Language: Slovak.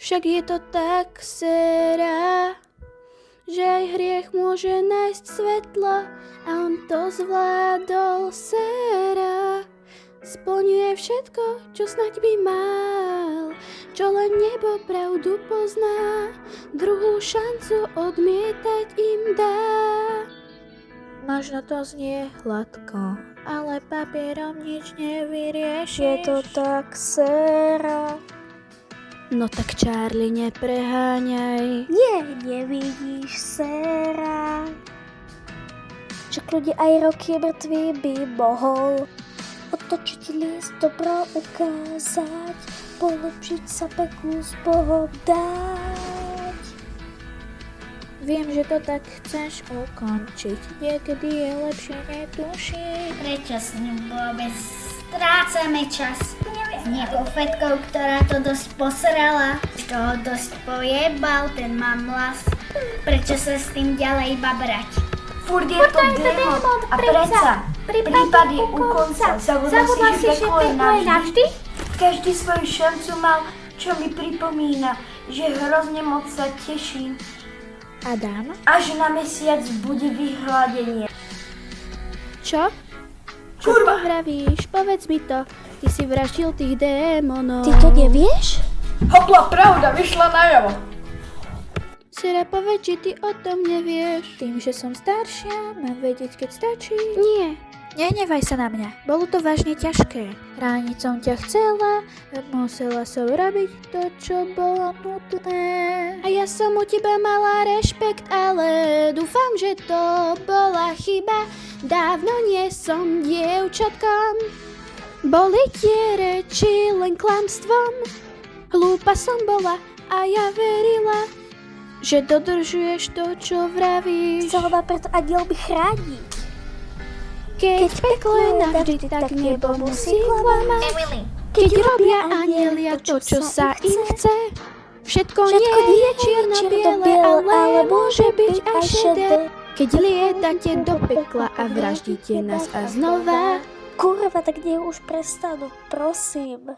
Však je to tak, séra, že aj hriech môže nájsť svetlo a on to zvládol, séra. Splňuje všetko, čo snaď by mal, čo len nebo pravdu pozná, druhú šancu odmietať im dá. Možno to znie hladko, ale papierom nič nevyriešiš. Je to tak, séra. No tak Charlie, nepreháňaj. Nie, nevidíš, séra. Že kľudne aj roky mŕtvý by mohol otočiť list, dobro ukázať, polepšiť sa peklu s Bohom dať. Viem, že to tak chceš ukončiť, niekedy je lepšie netušiť. Prečo s ním vôbec strácame čas? S nejakou fetkou, ktorá to dosť posrala, z toho dosť pojebal ten mamlas. Prečo sa s tým ďalej babrať? Furt je to démon a predsa prípady u konca. Zabudla si, že peklo je navždy? Každý svoju šancu mal, čo mi pripomína, že hrozne moc sa teším. Adam? Až na mesiac bude vyhľadenie. Čo? Čo Kurva! to vravíš? Povedz mi to. Ty si vraždil tých démonov. Ty to nevieš? Hopla, pravda vyšla najavo. Sera, povedz, že ty o tom nevieš. Tým, že som staršia, mám vedieť, keď stačí. Nie, nehnevaj sa na mňa. Bolo to vážne ťažké. Rániť som ťa chcela, musela som robiť to, čo bolo nutné. A ja som u teba mala rešpekt, ale dúfam, že to bola chyba. Dávno nie som dievčatkom. Boli tie reči len klamstvom. Hlúpa som bola a ja verila, že dodržuješ to, čo vravíš. Chcel ma preto aniel by chrániť. Keď peklo je navždy, tak nebo musí klamať. Keď robia anielia to, čo sa im chce. Všetko nie je čierno-biele, ale môže byť aj šedé. Keď liedate do pekla a vraždíte nás a znova. Kurva, tak nech už prestanú, prosím.